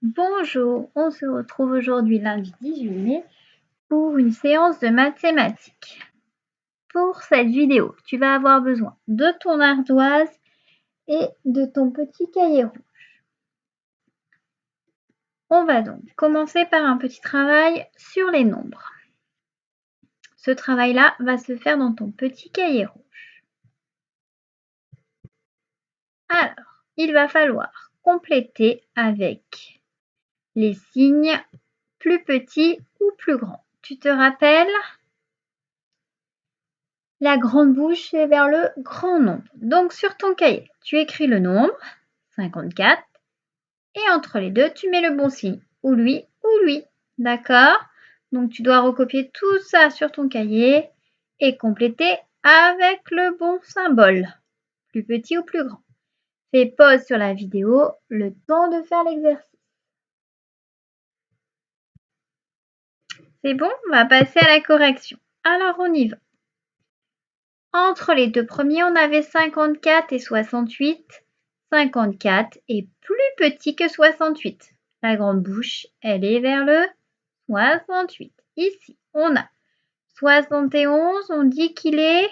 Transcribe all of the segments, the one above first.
Bonjour, on se retrouve aujourd'hui lundi 18 mai pour une séance de mathématiques. Pour cette vidéo, tu vas avoir besoin de ton ardoise et de ton petit cahier rouge. On va donc commencer par un petit travail sur les nombres. Ce travail-là va se faire dans ton petit cahier rouge. Alors, il va falloir compléter avec les signes plus petits ou plus grands. Tu te rappelles ? La grande bouche, c'est vers le grand nombre. Donc, sur ton cahier, tu écris le nombre, 54, et entre les deux, tu mets le bon signe, ou lui, ou lui. D'accord ? Donc, tu dois recopier tout ça sur ton cahier et compléter avec le bon symbole, plus petit ou plus grand. Fais pause sur la vidéo, le temps de faire l'exercice. C'est bon ? On va passer à la correction. Alors, on y va. Entre les deux premiers, on avait 54 et 68. 54 est plus petit que 68. La grande bouche, elle est vers le 68. Ici, on a 71, on dit qu'il est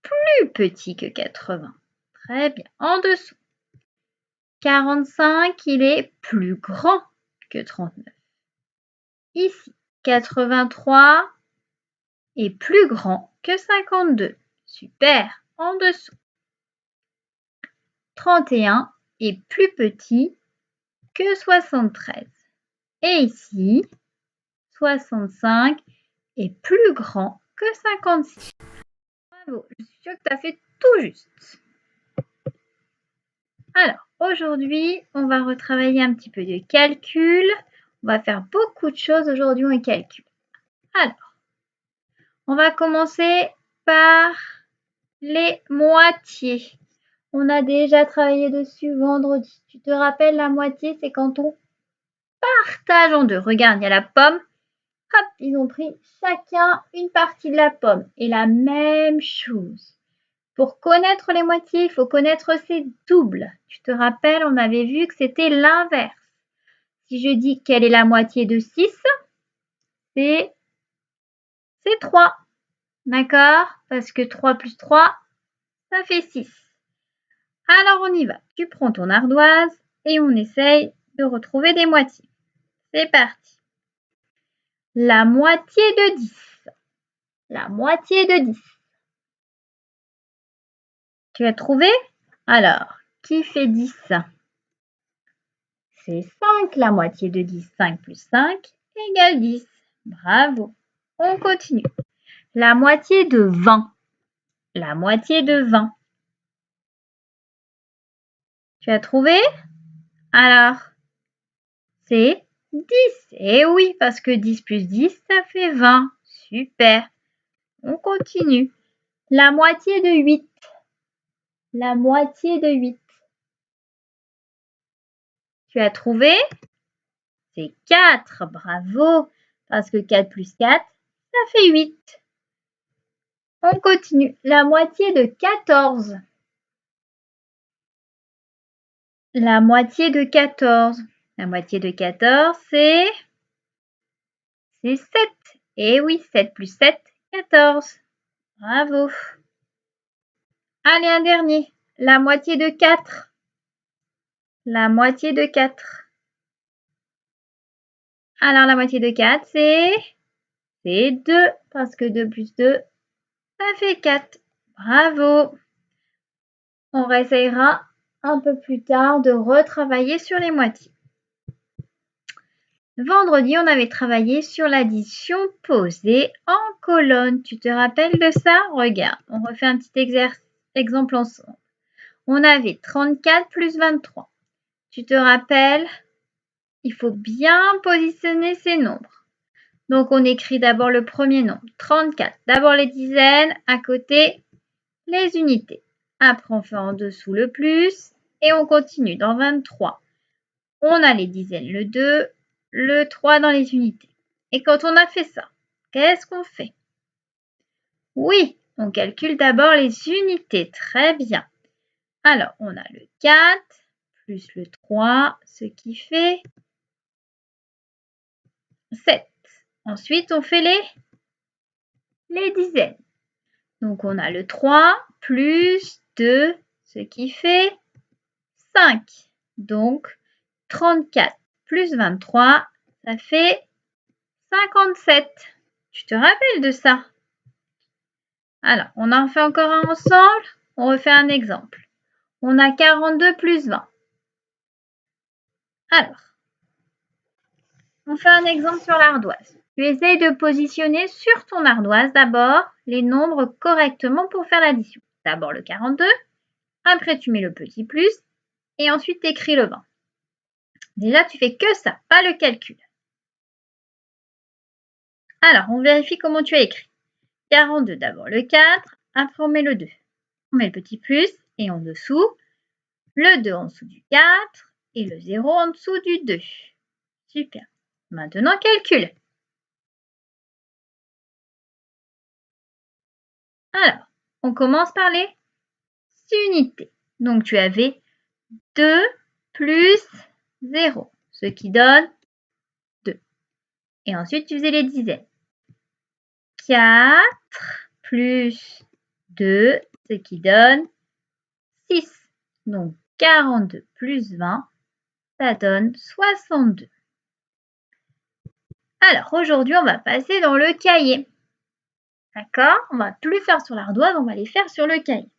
plus petit que 80. Très bien. En dessous, 45, il est plus grand que 39. Ici, 83 est plus grand que 52. Super. En dessous, 31 est plus petit que 73. Et ici, 65 est plus grand que 56. Bravo, je suis sûre que tu as fait tout juste. Alors, aujourd'hui, on va retravailler un petit peu de calcul. On va faire beaucoup de choses aujourd'hui en calcul. Alors, on va commencer par les moitiés. On a déjà travaillé dessus vendredi. Tu te rappelles, la moitié, c'est quand on partage en deux. Regarde, il y a la pomme. Hop, ils ont pris chacun une partie de la pomme. Et la même chose. Pour connaître les moitiés, il faut connaître ses doubles. Tu te rappelles, on avait vu que c'était l'inverse. Si je dis quelle est la moitié de 6, c'est 3. D'accord ? Parce que 3 plus 3, ça fait 6. Alors on y va. Tu prends ton ardoise et on essaye de retrouver des moitiés. C'est parti. La moitié de 10. La moitié de 10. Tu as trouvé ? Alors, qui fait 10 ? C'est 5. La moitié de 10, 5 plus 5 égale 10. Bravo. On continue. La moitié de 20. La moitié de 20. Tu as trouvé ? Alors, c'est 10. Eh oui, parce que 10 plus 10, ça fait 20. Super. On continue. La moitié de 8. La moitié de 8. Tu as trouvé ? C'est 4. Bravo. Parce que 4 plus 4, ça fait 8. On continue. La moitié de 14. La moitié de 14. La moitié de 14, c'est 7. Eh oui, 7 plus 7, 14. Bravo. Allez, un dernier. La moitié de 4. La moitié de 4. Alors, la moitié de 4, c'est 2. Parce que 2 plus 2, ça fait 4. Bravo. On réessayera un peu plus tard de retravailler sur les moitiés. Vendredi, on avait travaillé sur l'addition posée en colonne. Tu te rappelles de ça ? Regarde, on refait un petit exemple ensemble. On avait 34 plus 23. Tu te rappelles ? Il faut bien positionner ces nombres. Donc, on écrit d'abord le premier nombre, 34. D'abord les dizaines, à côté, les unités. Après, on fait en dessous le plus et on continue. Dans 23, on a les dizaines, le 2, le 3 dans les unités. Et quand on a fait ça, qu'est-ce qu'on fait ? Oui, on calcule d'abord les unités. Très bien. Alors, on a le 4 plus le 3, ce qui fait 7. Ensuite, on fait les dizaines. Donc, on a le 3 plus 2, ce qui fait 5. Donc, 34 plus 23, ça fait 57. Tu te rappelles de ça? Alors, on en fait encore un ensemble. On refait un exemple. On a 42 plus 20. Alors, on fait un exemple sur l'ardoise. Tu essayes de positionner sur ton ardoise d'abord les nombres correctement pour faire l'addition. D'abord le 42, après tu mets le petit plus et ensuite tu écris le 20. Déjà, tu fais que ça, pas le calcul. Alors, on vérifie comment tu as écrit. 42, d'abord le 4, après on met le 2. On met le petit plus et en dessous, le 2 en dessous du 4 et le 0 en dessous du 2. Super. Maintenant, calcule. Alors, on commence par les unités. Donc, tu avais 2 plus 0, ce qui donne 2. Et ensuite, tu faisais les dizaines. 4 plus 2, ce qui donne 6. Donc, 42 plus 20, ça donne 62. Alors, aujourd'hui, on va passer dans le cahier. D'accord? On ne va plus faire sur l'ardoise, on va les faire sur le cahier.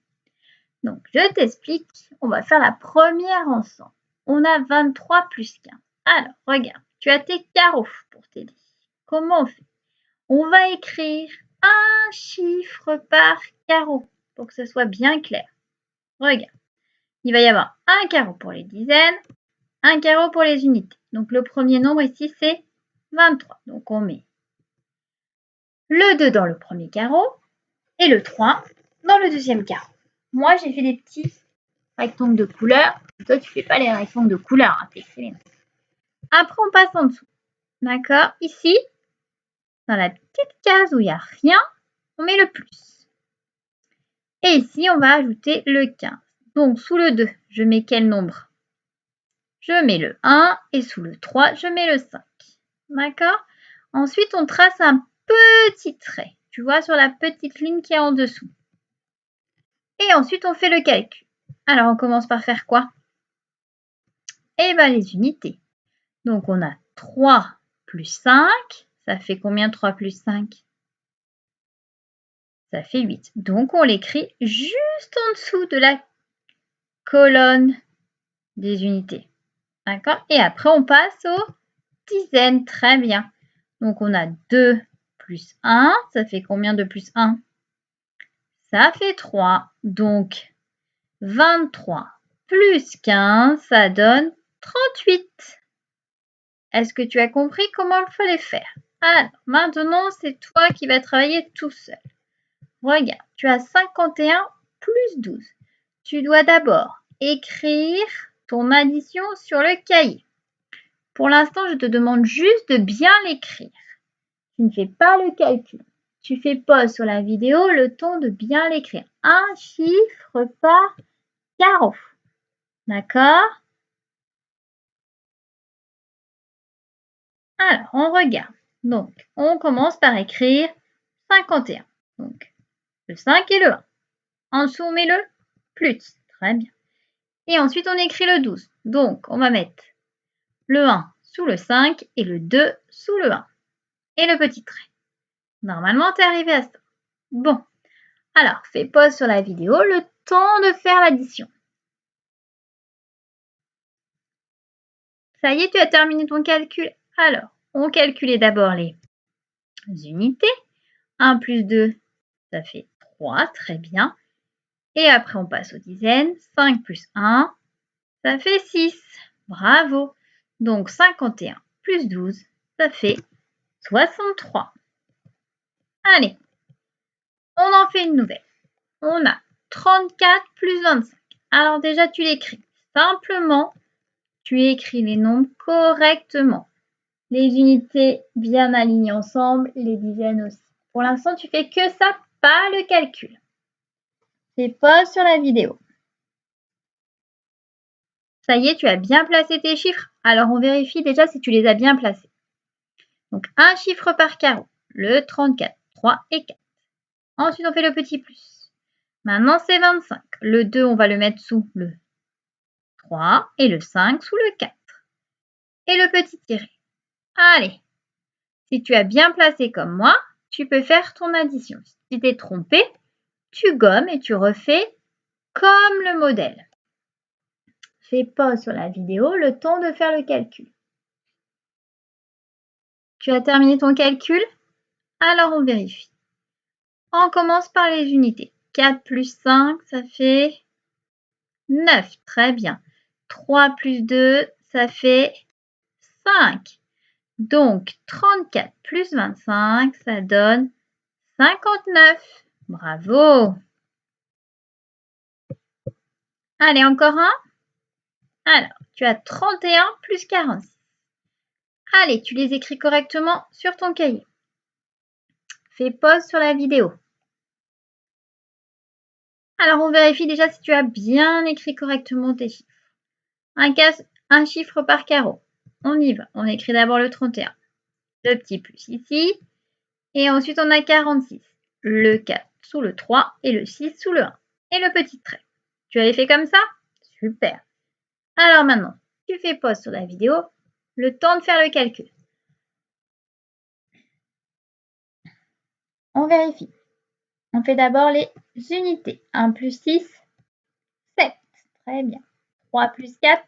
Donc, je t'explique. On va faire la première ensemble. On a 23 plus 15. Alors, regarde, tu as tes carreaux pour t'aider. Comment on fait? On va écrire un chiffre par carreau pour que ce soit bien clair. Regarde, il va y avoir un carreau pour les dizaines, un carreau pour les unités. Donc, le premier nombre ici, c'est 23. Donc, on met le 2 dans le premier carreau et le 3 dans le deuxième carreau. Moi, j'ai fait des petits rectangles de couleur. Toi, tu ne fais pas les rectangles de couleur. Hein, après, on passe en dessous. D'accord? Ici, dans la petite case où il n'y a rien, on met le plus. Et ici, on va ajouter le 15. Donc, sous le 2, je mets quel nombre? Je mets le 1 et sous le 3, je mets le 5. D'accord? Ensuite, on trace un petit trait. Tu vois, sur la petite ligne qui est en dessous. Et ensuite, on fait le calcul. Alors, on commence par faire quoi? Eh bien, les unités. Donc, on a 3 plus 5. Ça fait combien 3 plus 5? Ça fait 8. Donc, on l'écrit juste en dessous de la colonne des unités. D'accord? Et après, on passe aux dizaines. Très bien. Donc, on a 2 plus 1. Ça fait combien de plus 1? Ça fait 3. Donc, 23 plus 15, ça donne 38. Est-ce que tu as compris comment il fallait faire? Alors, maintenant, c'est toi qui vas travailler tout seul. Regarde, tu as 51 plus 12. Tu dois d'abord écrire ton addition sur le cahier. Pour l'instant, je te demande juste de bien l'écrire. Tu ne fais pas le calcul. Tu fais pause sur la vidéo le temps de bien l'écrire. Un chiffre par carreau. D'accord? Alors, on regarde. Donc, on commence par écrire 51. Donc, le 5 et le 1. En dessous, on met le plus. Très bien. Et ensuite, on écrit le 12. Donc, on va mettre le 1 sous le 5 et le 2 sous le 1. Et le petit trait. Normalement, tu es arrivé à ça. Bon. Alors, fais pause sur la vidéo le temps de faire l'addition. Ça y est, tu as terminé ton calcul. Alors, on calculait d'abord les unités. 1 plus 2, ça fait 3. Très bien. Et après, on passe aux dizaines. 5 plus 1, ça fait 6. Bravo. Donc, 51 plus 12, ça fait 63. Allez, on en fait une nouvelle. On a 34 plus 25. Alors déjà, tu l'écris. Simplement, tu écris les nombres correctement. Les unités bien alignées ensemble, les dizaines aussi. Pour l'instant, tu fais que ça, pas le calcul. Fais pause sur la vidéo. Ça y est, tu as bien placé tes chiffres. Alors, on vérifie déjà si tu les as bien placés. Donc, un chiffre par carreau, le 34, 3 et 4. Ensuite, on fait le petit plus. Maintenant, c'est 25. Le 2, on va le mettre sous le 3 et le 5 sous le 4. Et le petit tiré. Allez, si tu as bien placé comme moi, tu peux faire ton addition. Si tu t'es trompé, tu gommes et tu refais comme le modèle. Fais pause sur la vidéo, le temps de faire le calcul. Tu as terminé ton calcul? Alors on vérifie. On commence par les unités. 4 plus 5, ça fait 9. Très bien. 3 plus 2, ça fait 5. Donc 34 plus 25, ça donne 59. Bravo! Allez, encore un. Alors, tu as 31 plus 46. Allez, tu les écris correctement sur ton cahier. Fais pause sur la vidéo. Alors, on vérifie déjà si tu as bien écrit correctement tes chiffres. Un chiffre par carreau. On y va. On écrit d'abord le 31. Le petit plus ici. Et ensuite, on a 46. Le 4 sous le 3 et le 6 sous le 1. Et le petit trait. Tu avais fait comme ça? Super. Alors maintenant, tu fais pause sur la vidéo. Le temps de faire le calcul. On vérifie. On fait d'abord les unités. 1 plus 6, 7. Très bien. 3 plus 4,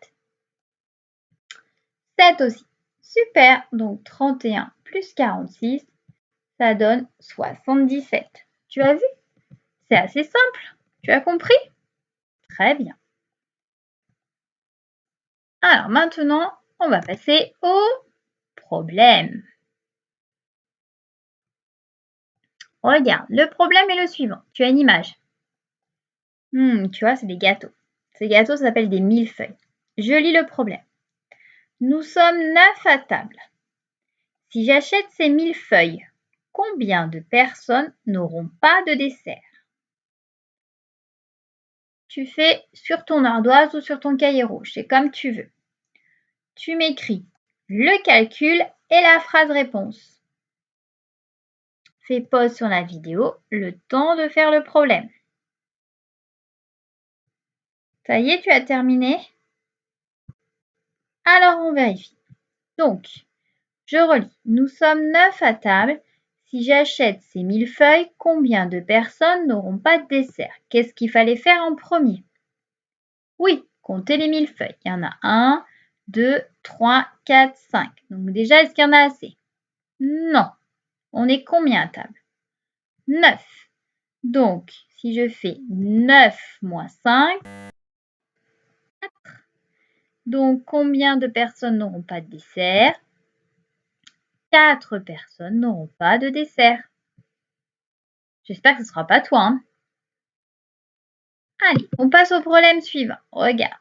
7 aussi. Super. Donc 31 plus 46, ça donne 77. Tu as vu? C'est assez simple. Tu as compris? Très bien. Alors maintenant, on va passer au problème. Regarde, le problème est le suivant. Tu as une image. Tu vois, c'est des gâteaux. Ces gâteaux s'appellent des millefeuilles. Je lis le problème. Nous sommes 9 à table. Si j'achète ces millefeuilles, combien de personnes n'auront pas de dessert? Tu fais sur ton ardoise ou sur ton cahier rouge, c'est comme tu veux. Tu m'écris le calcul et la phrase réponse. Fais pause sur la vidéo, le temps de faire le problème. Ça y est, tu as terminé? Alors on vérifie. Donc, je relis. Nous sommes 9 à table. Si j'achète ces millefeuilles, combien de personnes n'auront pas de dessert? Qu'est-ce qu'il fallait faire en premier? Oui, comptez les millefeuilles. Il y en a 1, 2, 3, 4, 5. Donc déjà, est-ce qu'il y en a assez? Non. On est combien à table? 9. Donc, si je fais 9 moins 5, 4. Donc, combien de personnes n'auront pas de dessert? 4 personnes n'auront pas de dessert. J'espère que ce ne sera pas toi. Allez, on passe au problème suivant. Regarde.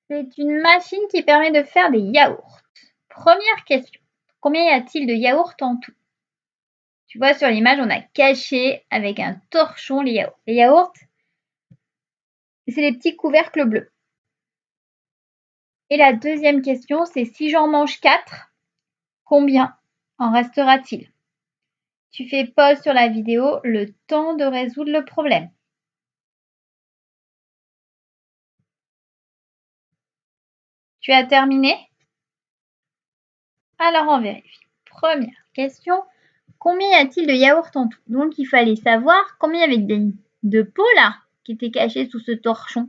C'est une machine qui permet de faire des yaourts. Première question. Combien y a-t-il de yaourts en tout? Tu vois, sur l'image, on a caché avec un torchon les yaourts. Les yaourts, c'est les petits couvercles bleus. Et la deuxième question, c'est si j'en mange 4, combien en restera-t-il? Tu fais pause sur la vidéo, le temps de résoudre le problème. Tu as terminé? Alors on vérifie. Première question, combien y a-t-il de yaourts en tout? Donc il fallait savoir combien il y avait de pots là qui étaient cachés sous ce torchon.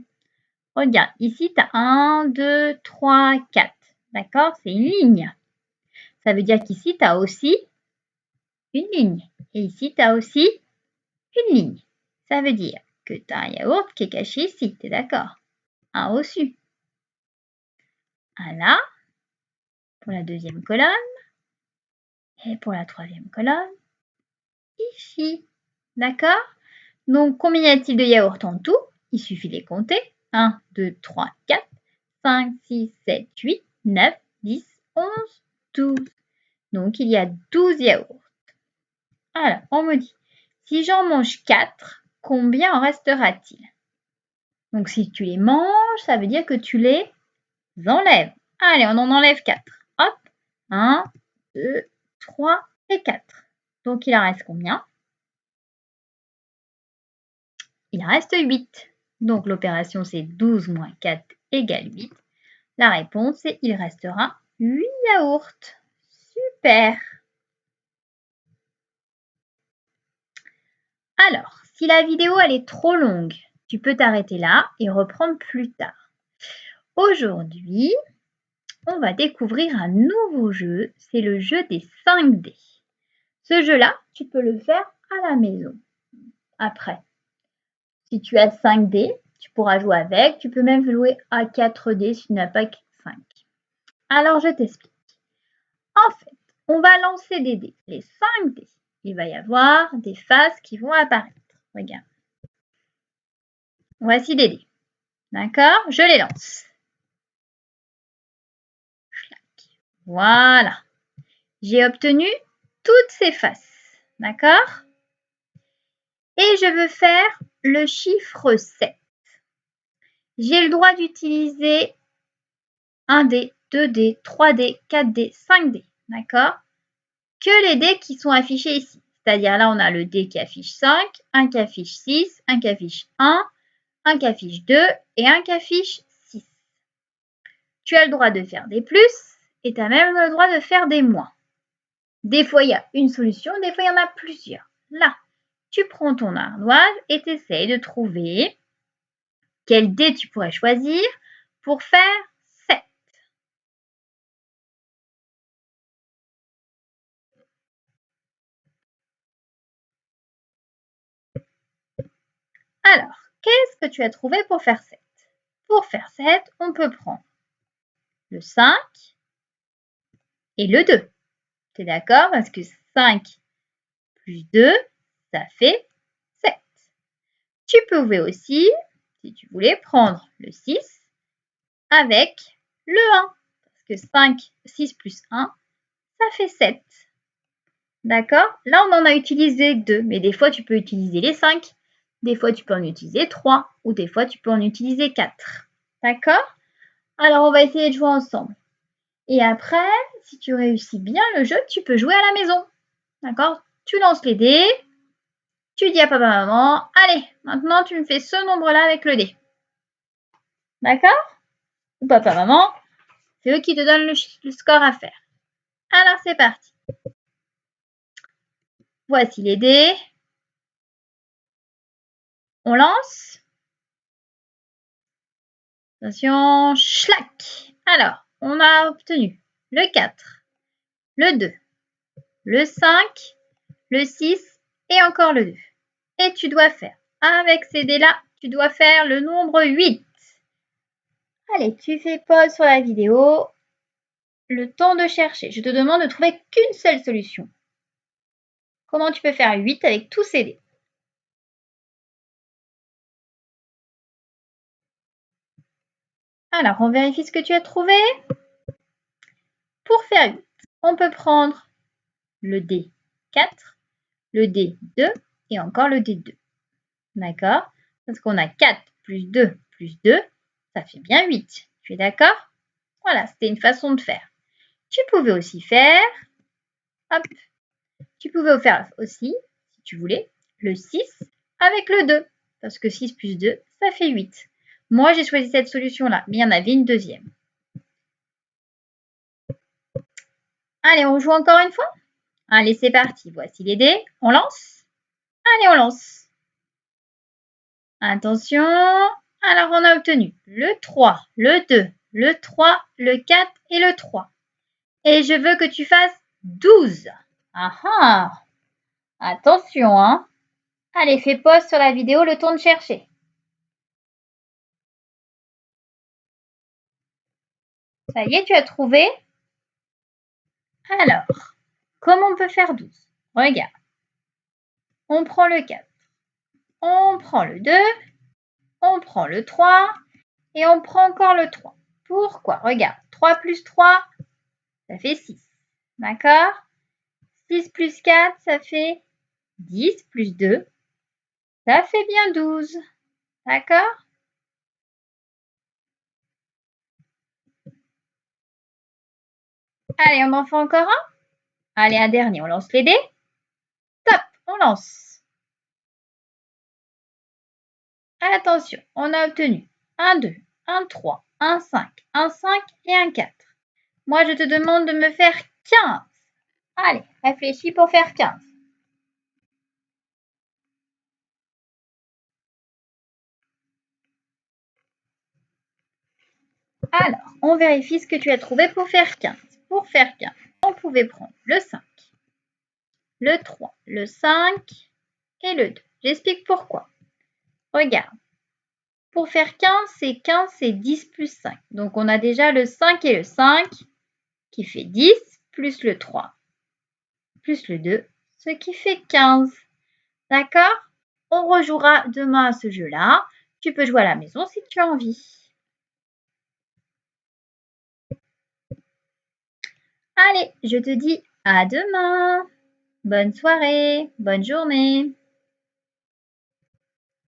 Regarde, ici tu as 1, 2, 3, 4. D'accord? C'est une ligne. Ça veut dire qu'ici tu as aussi une ligne. Et ici tu as aussi une ligne. Ça veut dire que tu as un yaourt qui est caché ici. Tu es d'accord? Un au-dessus. Un là. Pour la deuxième colonne. Et pour la troisième colonne. Ici. D'accord? Donc, combien y a-t-il de yaourts en tout? Il suffit de les compter. 1, 2, 3, 4, 5, 6, 7, 8, 9, 10, 11, 12. Donc, il y a 12 yaourts. Alors, on me dit, si j'en mange 4, combien en restera-t-il? Donc, si tu les manges, ça veut dire que tu les enlèves. Allez, on en enlève 4. Hop, 1, 2, 3 et 4. Donc, il en reste combien? Il en reste 8. Donc, l'opération, c'est 12 moins 4 égale 8. La réponse, c'est il restera 8 yaourts. Super! Alors, si la vidéo elle est trop longue, tu peux t'arrêter là et reprendre plus tard. Aujourd'hui, on va découvrir un nouveau jeu, c'est le jeu des 5D. Ce jeu-là, tu peux le faire à la maison. Après, si tu as 5D, tu pourras jouer avec, tu peux même jouer à 4D si tu n'as pas que 5. Alors, je t'explique. En fait, on va lancer des dés, les 5 dés. Il va y avoir des faces qui vont apparaître. Regarde. Voici des dés. D'accord? Je les lance. Voilà. J'ai obtenu toutes ces faces. D'accord? Et je veux faire le chiffre 7. J'ai le droit d'utiliser 1D, 2D, 3D, 4D, 5D. D'accord? Que les dés qui sont affichés ici. C'est-à-dire là, on a le dé qui affiche 5, un qui affiche 6, un qui affiche 1, un qui affiche 2 et un qui affiche 6. Tu as le droit de faire des plus et tu as même le droit de faire des moins. Des fois, il y a une solution, des fois, il y en a plusieurs. Là, tu prends ton ardoise et tu essayes de trouver quel dé tu pourrais choisir pour faire 7. Alors, qu'est-ce que tu as trouvé pour faire 7? Pour faire 7, on peut prendre le 5 et le 2. Tu es d'accord? Parce que 5 plus 2, ça fait 7. Tu pouvais aussi, si tu voulais, prendre le 6 avec le 1. Parce que 5, 6 plus 1, ça fait 7. D'accord? Là, on en a utilisé 2, mais des fois, tu peux utiliser les 5. Des fois, tu peux en utiliser 3. Ou des fois, tu peux en utiliser 4. D'accord? Alors, on va essayer de jouer ensemble. Et après, si tu réussis bien le jeu, tu peux jouer à la maison. D'accord? Tu lances les dés. Tu dis à papa, maman, allez, maintenant, tu me fais ce nombre-là avec le dé. D'accord? Ou papa, maman, c'est eux qui te donnent le score à faire. Alors, c'est parti. Voici les dés. On lance. Attention, schlac. Alors, on a obtenu le 4, le 2, le 5, le 6 et encore le 2. Et tu dois faire, avec ces dés-là, tu dois faire le nombre 8. Allez, tu fais pause sur la vidéo. Le temps de chercher. Je te demande de trouver qu'une seule solution. Comment tu peux faire 8 avec tous ces dés? Alors, on vérifie ce que tu as trouvé. Pour faire 8, on peut prendre le dé 4, le dé 2 et encore le dé 2. D'accord? Parce qu'on a 4 plus 2 plus 2, ça fait bien 8. Tu es d'accord? Voilà, c'était une façon de faire. Tu pouvais aussi faire, hop, tu pouvais faire aussi, si tu voulais, le 6 avec le 2. Parce que 6 plus 2, ça fait 8. Moi, j'ai choisi cette solution-là, mais il y en avait une deuxième. Allez, on joue encore une fois? Allez, c'est parti. Voici les dés. On lance? Allez, on lance. Attention. Alors, on a obtenu le 3, le 2, le 3, le 4 et le 3. Et je veux que tu fasses 12. Ah ah! Attention, hein. Allez, fais pause sur la vidéo, le temps de chercher. Ça y est, tu as trouvé? Alors, comment on peut faire 12? Regarde. On prend le 4. On prend le 2. On prend le 3. Et on prend encore le 3. Pourquoi? Regarde. 3 plus 3, ça fait 6. D'accord? 6 plus 4, ça fait 10 plus 2, ça fait bien 12. D'accord? Allez, on en fait encore un? Allez, un dernier, on lance les dés. Top, on lance. Attention, on a obtenu un 2, un 3, un 5, un 5 et un 4. Moi, je te demande de me faire 15. Allez, réfléchis pour faire 15. Alors, on vérifie ce que tu as trouvé pour faire 15. Pour faire 15, on pouvait prendre le 5, le 3, le 5 et le 2. J'explique pourquoi. Regarde. Pour faire 15, c'est 10 plus 5. Donc, on a déjà le 5 et le 5 qui fait 10 plus le 3 plus le 2, ce qui fait 15. D'accord? On rejouera demain à ce jeu-là. Tu peux jouer à la maison si tu as envie. Allez, je te dis à demain. Bonne soirée, bonne journée.